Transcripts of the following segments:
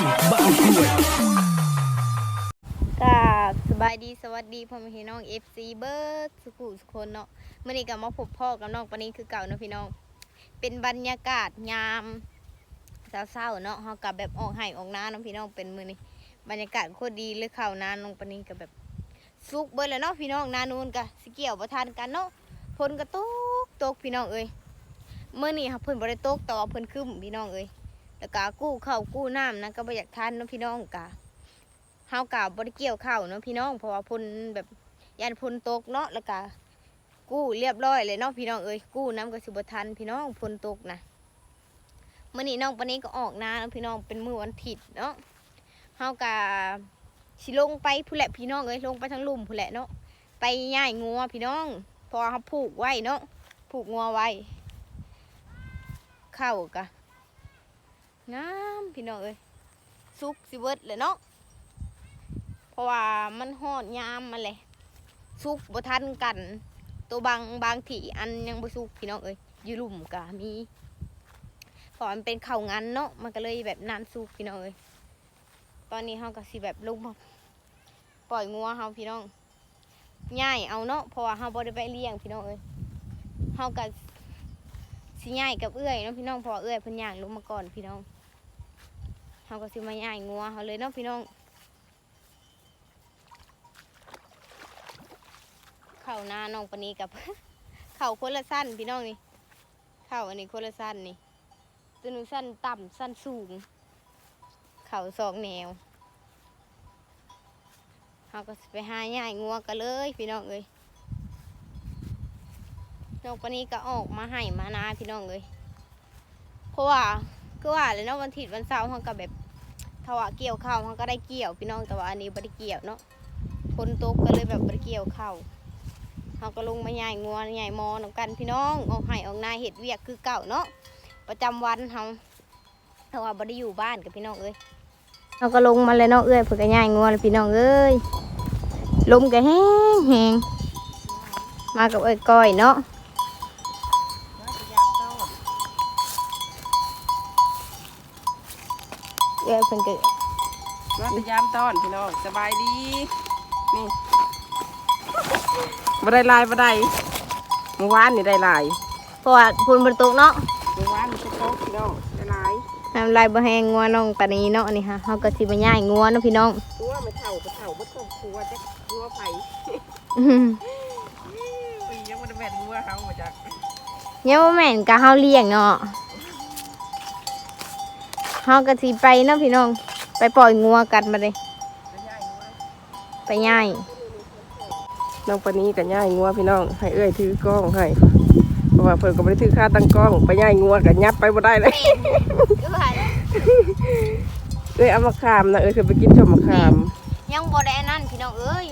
บ้าวกล้วยก็สบายดีสวัสดีพ่อแม่พี่น้อง FC เบิร์ดสุขุสุคนเนาะเมื่อนี้ก็มาพบพ่อกับน้องปานนี้คือเก่าเนาะพี่น้องเป็นบรรยากาศยามเศร้าๆเนาะเฮากับแบบออกไห้ออกนาเนาะพี่น้องเป็นมื้อนี้บรรยากาศโคตรดีเลยเข้านาน้องปานนี้ก็แบบสุกเบิดแล้วเนาะพี่น้องนานูนก็สิเกี่ยวบ่ทันกันเนาะฝนก็ตกพี่น้องเอ้ยมื้อนี้เพิ่นบ่ได้ตกแต่ว่าเพิ่นครึ้มพี่น้องเอ้ยแล้วก็กู้ข้าวกู้น้ำนะก็บ่อยากทันเนาะพี่น้องกะเฮากะบ่ได้เกี่ยวข้าวเนาะพี่น้องเพราะว่าฝนแบบยันฝนตกเนาะแล้วก็กู้เรียบร้อยเลยเนาะพี่น้องเอ้ยกู้น้ำก็สิบ่ทันพี่น้องฝนตกนะมื้อนี้น้องปานนี้ก็ออกนาเนาะพี่น้องเป็นมื้อวันอาทิตย์เนาะเฮากะสิลงไปพุ่นแหละพี่น้องเอ้ยลงไปทางลุ่มพุ่นแหละเนาะไปย่ายงัวพี่น้องเพราะว่าเฮาผูกไว้เนาะผูกงัวไว้เข้ากะงามพี่น้องเอ้ยสุกสิเบิดเลยเนาะเพราะว่ามันฮอดยามมาเลยสุกบ่ทันกันตัวบางที่อันยังบ่สุกพี่น้องเอ้ยอยู่ลุ่มกะมีเพราะมันเป็นข้าวงันเนาะมันก็เลยแบบนานสุกพี่น้องเอ้ยตอนนี้เฮาก็สิแบบลงมาปล่อยงัวเฮาพี่น้องง่ายเอาเนาะเพราะว่าเฮาบ่ได้ไปเลี้ยงพี่น้องเอ้ยเฮาก็สิง่ายกับเอื้อยเนาะพี่น้องเพราะเอื้อยเพิ่นย่างลงมาก่อนพี่น้องเฮาก็สิมาย่ายงัวเฮาเลยเนาะพี่น้องเข้าหน้าน้องปานนี้กับ เข้าคนละสั้นพี่น้องนี่เข้าอันนี้คนละสั้นนี่ตัวนึงสั้นต่ำสั้นสูงเข้าสองแนวเฮาก็สิไปหาย่ายงัวกันเลยพี่น้องเอ้ยน้องปานนี้ก็ออกมาให้มานาพี่น้องเอ้ยเพราะว่าคือว่าเลยเนาะวันอาทิตย์วันเสาร์เฮาก็แบบถ้าว่าเกี่ยวข้าวเฮาก็ได้เกี่ยวพี่น้องแต่ว่าอันนี้บ่ได้เกี่ยวเนาะฝนตกก็เลยแบบบ่ได้เกี่ยวข้าวเฮาก็ลงมาใหญ่งัวใหญ่มอนำกันพี่น้องออกให้ออกนาเฮ็ดเวียกคือเก่าเนาะประจำวันเฮาถ้าว่าบ่ได้อยู่บ้านกับพี่น้องเอ้ยเฮาก็ลงมาเลยเนาะเอ้ยเพิ่นก็ใหญ่งัวเลยพี่น้องเอ้ยลมก็แห้งมากับเอ้ยก้อยเนาะเอ้ยเพิ่นก็มาพยายามต้อนพี่น้องสบายดีนี่บ่ได้ลายบ่ได้เมื่อวานนี่ได้ลาย เพราะว่าฝนบ่ตกเนาะ เมื่อวานนี่จะโตพี่น้องได้ลาย น้ำลายบ่แห้งงัวน้องปานนี้เนาะนี่ค่ะเฮาก็สิมาย่ายงัวเนาะพี่น้อง ตัวไม่เท่าบ่ครอบครัวจะครัวไผปียังบ่ได้แม่นรัวเฮาบ่จัก เนี่ยว่าแม่นก็เฮาเลี้ยงเนาะเฮาก็สิไปเนาะพี่น้องไปปล่อยงัวกันมาเลยไปย่าย น้องปานนี้ก็ย่ายงัวพี่น้องให้เอ้ยถือกล้องให้เพราะว่าเพิ่นก็บ่ได้ถือค่าตั้งกล้องไปย่ายงัวก็ยับไปบ่ได้เลยเอ้ยเอามะขามนะเอ้ยเคยไปกินชมมะขาม ยังบ่ได้อันนั้นพี่น้องเอ้ย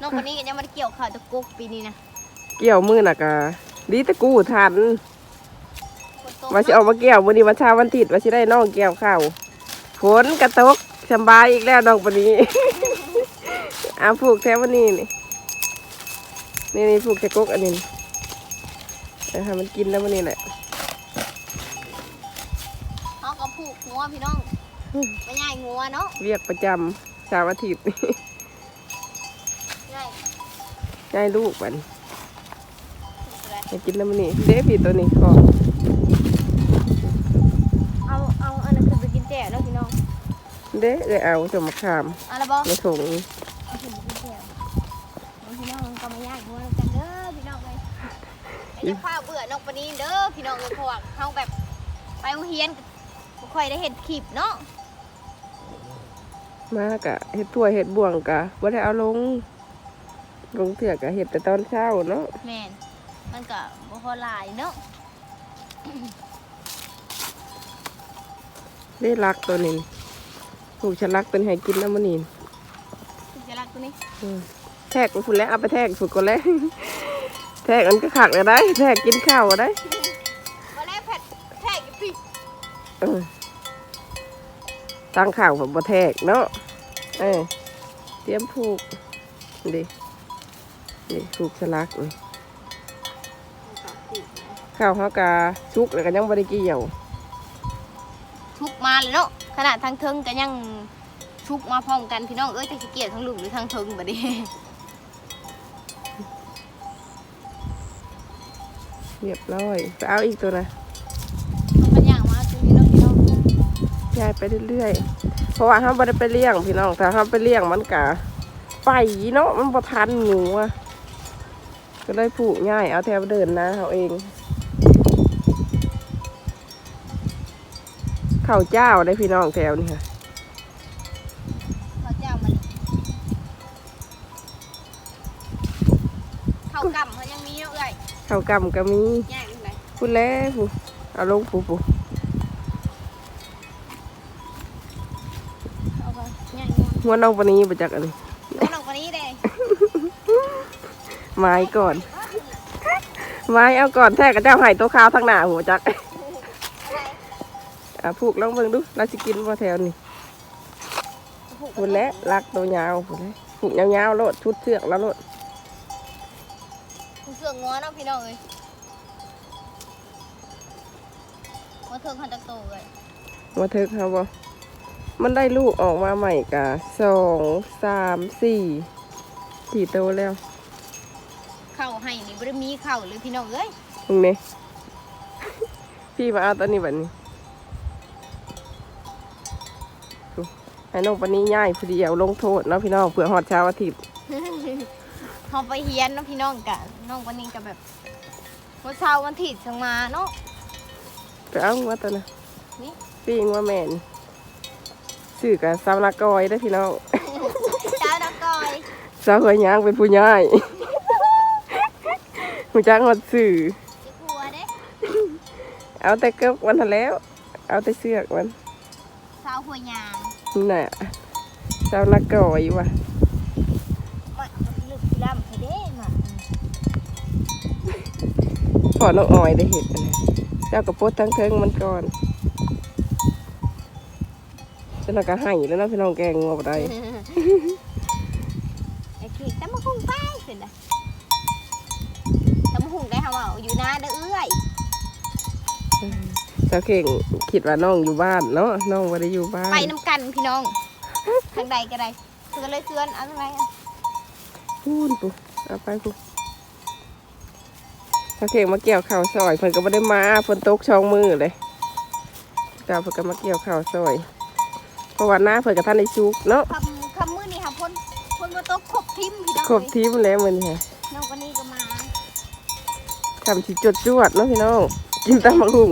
น้องคนนี้ก็ยังบ่ได้เกี่ยวข้าวตะกุกปีนี้นะ เกี่ยวมือน่ะก็ดีแต่กู้ทันว่าสิออกมาเกี่ยวมื้อนี้วันเช้าวันอาทิตย์ว่าสิได้น้องเกี่ยวข้าวฝนกระตกสบายอีกแล้วน้องปานนี้ เอาผูกแถววันนี้นี่ผูกแถวกกอันนี้ให้มันกินแล้ววันนี้แหละ เฮาก็ผูกงัวพี่น้องไปย่ายงัวเนาะ เรียกประจำเช้าอาทิตย์ ย่าย ให้ลูกมันให้กินแล้ววันนี้เด้พี่ตัวนี้ก็ เอาอันนั้นคือไปกินแจ่วเนาะพี่น้อง เด้เอาชมมะขาม เอาละบ่ ในถุง เอาขึ้นไปกินแจ่วพี่น้องก็มาย่ายงัวกันเด้อพี่น้องเอ้ยไอ้จะพาเบื่อน้องปานนี้เด้อพี่น้องเอ้ยเพราะว่าเฮาแบบไปโรงเรียนบ่ค่อยได้เห็นคลิปเนาะ มากะเห็ดถั่วเห็ดบ่วงกะว่าได้เอาลงเถื่อกะเห็ดแต่ตอนเช้าเนาะ แม่นมันก็บ่พอหลายเนาะ ได้รักตัวนี้ผูกฉลักตัวนี้ให้กินแล้วมันนี่ คือจะรักตัวนี้ แทกไปฝุ่นแล้วเอาไปแทกฝุ่นก่อนแล้ว แทกอันก็ขักเลยได้แทกกินข้าวได้ มาแล้วแพทแทกอยู่พี่ ตั้งข่าวแบบบ่แทกเนาะเตรียมผูกนี่ผูกฉลักข้าวเขากาชุกแล้วก็ยังบ่ได้เกี่ยว ทุกมาเลยเนาะ ขนาดทางเทิงก็ยังชุกมาพร้อมกันพี่น้องเอ้ยจะสิเกียดทั้งลุมหรือทางเทิงบัดนี้ เรียบร้อยไปเอาอีกตัวนะ มันอย่างมาตรงนี้เนาะพี่น้อง ยายไปเรื่อยๆเพราะว่าเขาไม่ได้ไปเลี้ยงพี่น้องแต่เขาไปเลี้ยงมันกะไปเนาะมันประทันงูอะก็ได้ผูกง่ายเอาแถวเดินนะเขาเองข้าวเจ้าได้พี่น้องแถวนี่ค่ะ เขาเจ้ามันเข้ากำเขายังมีเนาะเอ้ย ข้าวกำก็มี ย่างอยู่ไหน พูดแล้วผู้เอาลงผู้ เอาไปย่างอยู่ หัวน้องปานนี้ไปจากอันนี้ เอาลงกว่านี้เด้ ไม้ก่อน ไม้เอาก่อนแท้กับเจ้าไห่ตัวขาวทั้งหน้าหัวจัก อะไร ผูกลองเบิ่งดูเราสิกินว่าแถวนี้พูดแล้วรักตัวยาวพูดแล้วผูกยาวๆโลดชุดเชือกแล้วโลด เสือกงัวเนาะพี่น้องเอ้ยว่าเธอคันจักโตเลย มาเถอะครับว่ามันได้ลูกออกมาใหม่กะ2 3 4โตแล้ว เข่าให้นี่บ่ได้มีเข่าเลยพี่น้องเอ้ย ตรงนี้ พี่มาเอาตอนนี้แบบนี้ดูให้น้องปานนี้ย่ายพอดีเอาลงโทษเนาะพี่น้องเผื่อฮอดเช้าอาทิตย์ เขาไปเฮียนเนาะพี่น้องกันน้องวันนี้ก็แบบวันเช้าวันถิดสังมาเนาะ ไปเอางัวตัวนะ นี่ พี่งัวแม่นสื่อกับสาวนักกอยได้อพี่น้อง เจ้าดอกกอย สาวเคยย่างเป็นผู้ย่ายหูจักฮอดสื่อ จะกลัวเด้ เอาแต่เก็วันทันแล้ว เอาแต่เสือกมัน เช้าหัวยาง นี่น่ะสาวนักกอยว่ะ มาลึกพี่ลำให้เด้มา พอน้องออยได้เห็ดอันนะเจ้ากระโปดทั้งเทิงมันก่อนเจ้าหน้าก็ให้แล้วนะพี่น้องแกงงัวบ่ได้ ไอ้ขี้แต่มาหุงไปเสร็จแล้วแต่มาหุงได้ค่ะว่าอยู่นาเด้อเอื้อย เจ้าเข่งคิดว่าน้องอยู่บ้านเนาะน้องบ่ได้อยู่บ้าน ไปน้ำกันพี่น้องทางใดก็ได้เสือเลยเสือนเอาทางไหนอะ พูนปุ๊เอาไปปุ๊เจ้าเข่งมาเกี่ยวข้าวซอยเพิ่นก็บ่ได้มาฝนตกช่องมือเลยเจ้าเพิ่นก็มาเกี่ยวข้าวซอยเพราะว่าหน้าเพิ่นกับท่านได้ชุกเนาะ คำมือนี่ค่ะพ่นมาตกครบทิมพี่น้อง ครบทีมแล้วมันค่ะ น้องคนนี้ก็มา ทำสิจวดเนาะพี่น้องกินตำบักหุ่ง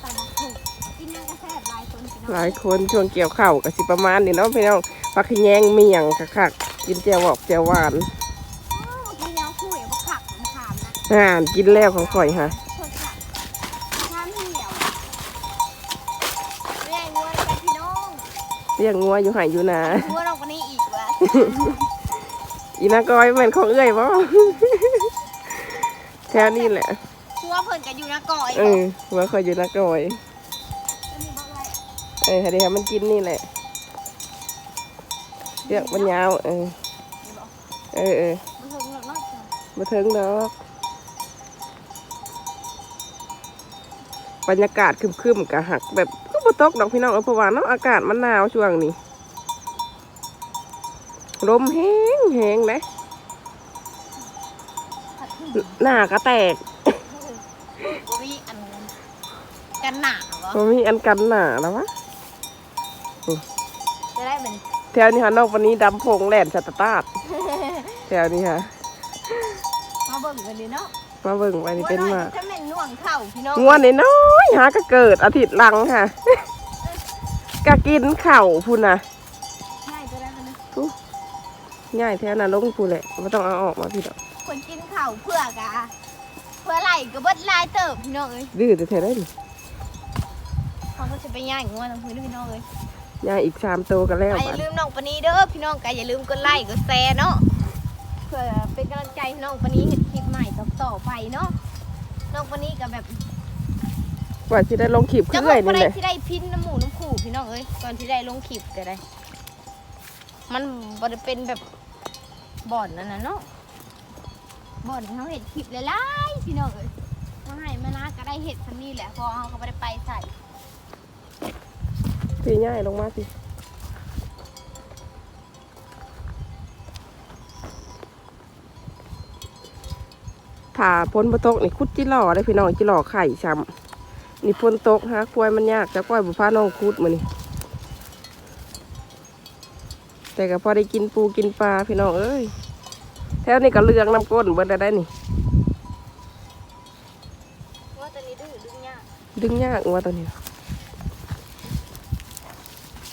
แต่มาถูกกินนั่งกระแทกหลายคนพี่น้อง หลายคนช่วงเกี่ยวข้าวก็สิประมาณนี้เนาะพี่น้องผักขะแยงเมี่ยงคักๆกินแจ่วบอกแจ่วหวาน กินแล้วคุยว่าขักมันขามนะ กินแล้วของข่อยค่ะ เพิ่งขักน้ำเหี่ยวเรียกงัวกันพี่น้อง เรียกงัวอยู่ไหอยู่นา งัวน้องคนนี้อีกวะ อีนากอยเหมือนของเอ้ยบ่ แถวนี้แหละ งัวเพิ่นกันอยู่นะก่อย หัวข่อยอยู่นากอย จะมีบ่ไร ให้ได้มันกินนี่แหละเรียกมันยาวมีบ่ บ่ มันเพิ่งเลิกเนาะถึงดอกบรรยากาศครึมๆกะหักแบบก็บ่ตกดอกพี่น้องเพราะว่าเนาะอากาศมันหนาวช่วงนี้ลมแห้งเลย ผัดถึง หน้าก็แตก บ่มีอันกันหนาบ่ มันมีอันกันหนาแล้ววะ จะได้เป็น แถวนี้ค่ะนอกวันนี้ดำพงแหลนชัตตาดแถวนี้ค่ะ มาเบิ่งกันดิเนาะ มาเบิ่งไปนี่เป็นมา ถ้าแม่นน่วงเข้าพี่น้อง งวนน้อยๆหาก็เกิดอาทิตย์หลังค่ะ ก็กินเข่าวพูนนะ ง่ายจะได้มันนะ ง่ายแถวน่ะลงพูนแหละไม่ต้องเอาออกมาพี่ดอก คนกินข้าวเพื่อกะเพื่อไหลก็เบิดลายเติบพี่น้องเอ้ย ดื้อแต่แถวได้ดิ เขาก็จะไปย่างงัวทางพื้นพี่น้องเอ้ย ย่างอีก3 โตวกันแล้ว อย่าลืมน้องปานีเด้อพี่น้องกะอย่าลืมกดไลค์กดแชร์เนาะเพื่อเป็นกำลังใจให้น้องปานีเห็นคลิปใหม่ต่อไปเนาะน้องปานีก็แบบ ว่าจะได้ลงขีบ จะ ขึ้น บ เล อย กว่า นี่ ได้ เลย ที่ได้พินน้ำหมูน้ำขู่พี่น้องเอ้ยก่อนที่ได้ลงคลิปก็ได้ มันบ่ได้เป็นแบบบ่อนนั่นน่ะเนาะบ่อนเขาเห็ดคลิปหลายๆพี่น้องเอ้ยมาให้มานะก็ได้เห็ดทันนี้แหละเพอเขาก็ไม่ได้ไปใส่ ตีง่ายลงมาสิถ้าพ้นบะตกนี่คุดจิหล่อได้พี่น้องจิหล่อไข่ช้ำนี่พ้นตกฮะควายมันยากจะกล้วยบุพาน้องคุดมานี่แต่ก็พอได้กินปูกินปลาพี่น้องเอ้ยแถวนี้ก็เลืองน้ำก้นเบิดได้นี่ ว่าตัวนี้ดึงยาก ดึงยากว่าตัวนี้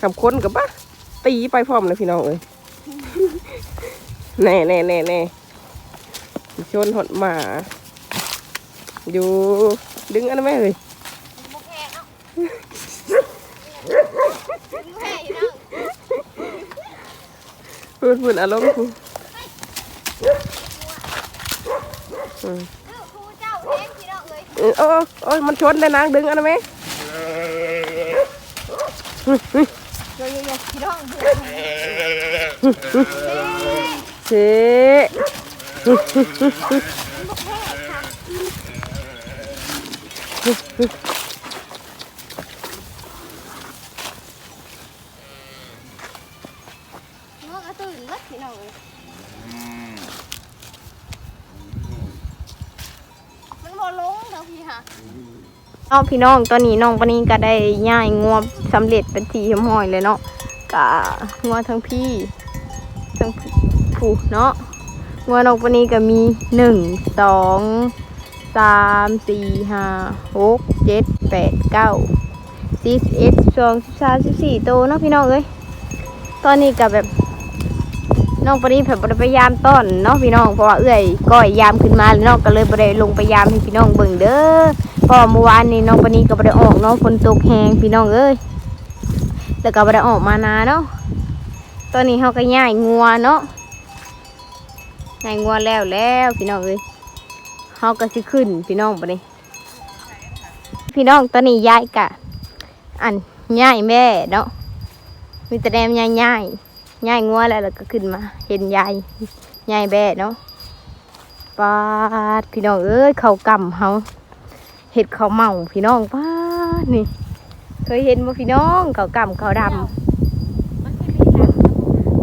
กับคนกับปะตีไปพร้อมเลยพี่น้องเอ้ย แน่ชนหดหมาอยู่ดึงอันนั้นไหมเลย บุกแห่เนาะบุกแห่อยู่เนาะ พูดอารมณ์พู ครูเจ้าเองพี่น้องเลย โอ้ยมันชนได้นางดึงอันนั้นไหม เดี๋ยวพี่น้องเเชดือดน้องก็ตื่นแล้วพี่น้องเลยมันบ่ลงเนาะพี่ค่ะเอาพี่น้องตอนนี้น้องปานี้ก็ได้ย่ายงวบสำเร็จเป็นทีเหี่ยมห้อยเลยเนาะกะงวทั้งพี่ทั้งผู้เนาะงวน้องปานี้ก็มี1 2 3 4 5 6 7 8 9 10 11 12 13 14ตัวเนาะพี่น้องเอ้ยตอนนี้ก็แบบน้องปานี้แบบบ่ได้พยายามต้อนเนาะพี่น้องเพราะว่าเอื้อยก้อยยามขึ้นมาแล้วเนาะก็เลยบ่ได้ลงไปยามให้พี่น้องเบิ่งเด้อเพราะเมื่อวานนี้น้องปานี้ก็บ่ได้ออกเนาะฝนตกแรงพี่น้องเอ้ยแล้วก็บ่ได้ออกมานาเนาะตอนนี้เฮาก็ย้ายงัวเนาะย้ายงัวแล้วพี่น้องเอ้ยเฮาก็สิขึ้นพี่น้องปานี้พี่น้องตอนนี้ย้ายกะอันย้ายแม่เนาะมีแต่แดมย้ายงัวแล้วก็ขึ้นมาเห็นยายแบ่เนาะปาดพี่น้องเอ้ยเขากำเขาเห็ดเขาเมาพี่น้องปาดนี่เคยเห็นบ่พี่น้องเขากำเขาดำ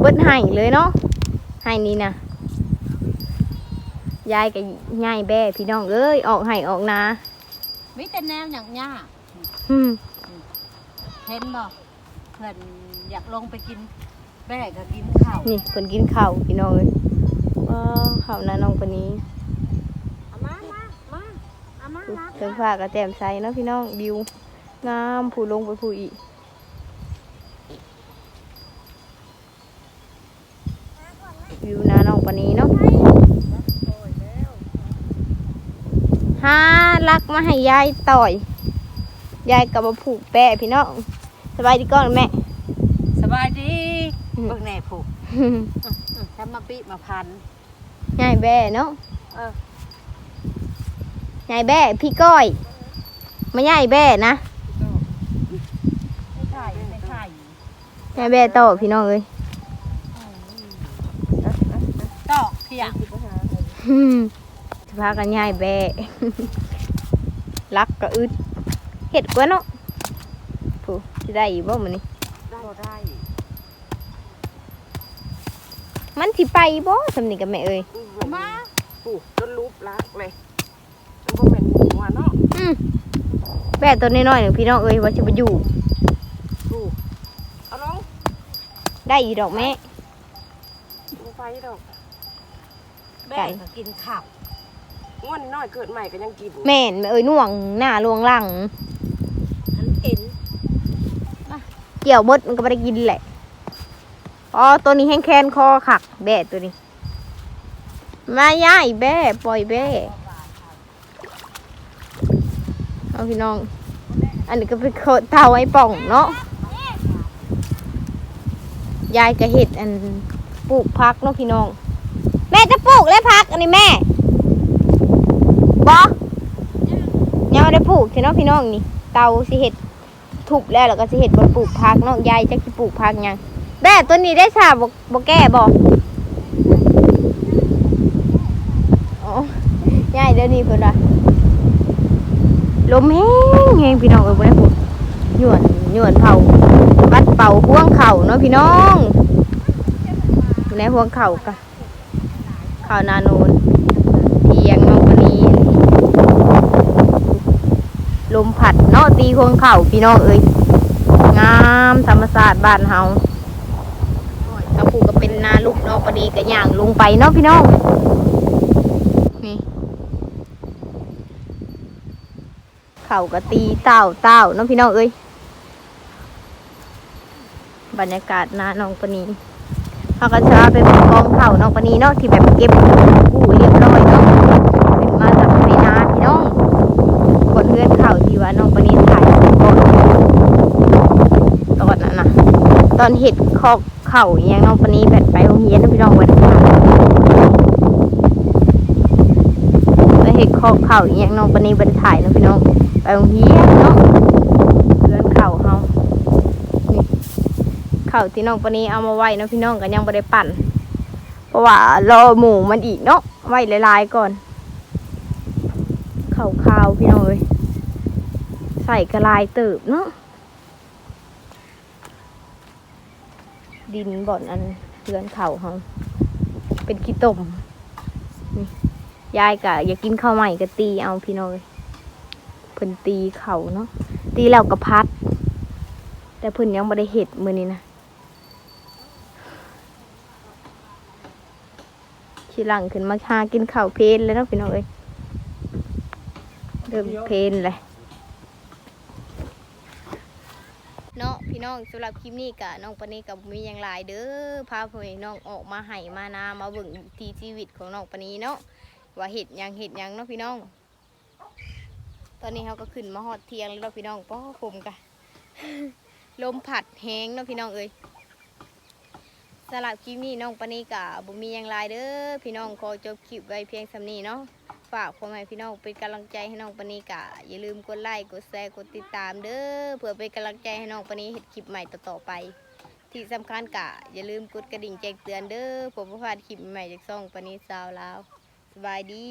เบิ้ลไห่เลยเนาะไห่นี่นะยายกับยายแบ่พี่น้องเอ้ยออกไห่ออกนา มีแต่แนวอย่างยาก อืม เห็นบ่เพื่อนอยากลงไปกินแม่ก็กินข้าว นี่เพิ่นกินข้าวพี่น้องเอ้ยว้าวข้าวนาน้องคนนี้ เอามาเอามารับ เสื้อผ้ากระแจมใสเนาะพี่น้องบิวงามผู้ลงไปผู้อีกบิวนาน้องปานนี้เนาะหาลักมาให้ยายต่อยยายกับมาผูกแปะพี่น้องสบายดีก่อนแม่ สบายดีเบิ่งแน่ผูกทำมาปิมาพัน ยายแบ่เนาะ เออย ายแบ่พี่ก้อยมายายแบ่นะ ไม่ใช่ ยายแบ่ต่อพี่น้องเอ้ย ตอกเพียง สภากันยายแบ่ รักก็อึดเห็ดกว่าเนาะผู้สิได้อยู่บ่มื้อนี้ ได้ มันสิไปบ่สำนี่กับแม่เอ้ย มา ปู่จนรูปลักเลยมันบ่เป็นหัวเนาะ แบ่ตัวน้อยๆหนึ่งพี่น้องเอ้ยว่าสิบ่อยู่ ปู่เอาลง ได้อยู่ดอกแม่ ลงไปดอก แม่ก็กินข้าว ง่วนน้อยเกิดใหม่ก็ยังกิน แม่นแม่เอ้ยน่วงหน้าลวงหลัง อันเอ็น เกี่ยวบดมันก็บ่ได้กินแหละอ๋อตัวนี้แห้งแค้นคอคักแบ่ตัวนี้มาย่ายแบ่ปล่อยแบ่เอาพี่น้อง อันนี้ก็เป็นเท่าไอ้ป่องเนาะยายก็เห็ดอันปลูกพักเนาะพี่น้อง แม่จะปลูกแล้วพักอันนี้แม่บอยังไม่ได้ปลูกใช่เนาะพี่น้องนี่เตาสิเห็ดทุบแล้วก็สิเห็ดบนปลูกพักเนาะยายจะสิปลูกพักยังแม่ตัวนี้ได้สาบแก่บ่อ๋อยายเดี๋ยวนี้เพิ่นว่าลมแห้งพี่น้องเอ้ยบ่ได้พูด หยวนเผาวัดเป่าห่วงเข่าเนาะพี่น้องอยู่ในห่วงเข่ากับข่าวนาโนนเทียงน้องวันนี้ลมผัดเนาะตีห่วงเข่าพี่น้องเอ้ยงามธรรมศาสตร์บ้านเฮาตะปูก็เป็นนาลูกเนาะพอดีก็ย่างลงไปเนาะพี่น้องนี่เข่าก็ตีเต้าเนาะพี่น้องเอ้ยบรรยากาศนาน้องปนีเขาก็จะไปเป็นกองเข่าน้องปนีเนาะที่แบบเก็บกู้เรียบร้อยเนาะเป็นมาจากในนาพี่น้องกดเลื่อนเข่าที่ว่าน้องปนีถ่ายก่อนตอนนั้นนะตอนเห็ดคอกเข่าอย่างน้องปนีแบบไปโรงเรียนนะพี่น้องวันแล้วเห็ดคอกเข่าอย่างน้องปนีบันถ่ายนะพี่น้องไปโรงเรียนเนาะเลื่อนเข่าเฮาเข่าที่น้องปนีเอามาไว้นะพี่น้องกันยังไม่ได้ปั่นเพราะว่ารอหมูมันอีกเนาะไว้ลายๆก่อนเข่าขาวพี่น้องเลยใส่กระลายเติบเนาะดินบ่อนอันเรือนเข่าเขาเป็นขี้ตมนี่ยายกะอยากกินข้าวใหม่ก็ตีเอาพี่น้องเลยเพิ่นตีเข่าเนาะตีแล้วก็พัดแต่เพิ่นยังไม่ได้เห็ดมือนี้นะทีหลังขึ้นมาหากินข้าวเพลนเลยเนาะพี่น้องเอ้ยเริ่มเพลนเลยเนาะพี่น้องสำหรับคลิปนี้กะน้องปนีกับมีอย่างหลายเด้อพาพ่อแม่น้องออกมาไห่มานามาเบิ่งทีชีวิตของน้องปนีเนาะว่าเห็ดหยังเนาะพี่น้องตอนนี้เขาก็ขึ้นมาฮอดเทียงแล้วเนาะพี่น้องป้อผมกะ ลมผัดแห้งเนาะพี่น้องเอ้ยสำหรับคลิปนี้น้องปนีกะบ่มีอย่างไรเด้อพี่น้องขอจบคลิปไว้เพียงสำนี้เนาะฝากพ่อแม่พี่น้องเป็นกำลังใจให้น้องปนีกะอย่าลืมกดไลค์กดแชร์กดติดตามเด้อเพื่อเป็นกำลังใจให้น้องปนีเห็นคลิปใหม่ต่อๆไปที่สำคัญกะอย่าลืมกดกระดิ่งแจ้งเตือนเด้อเพื่อบ่พลาดคลิปใหม่จากช่องปนีสาวลาวสบายดี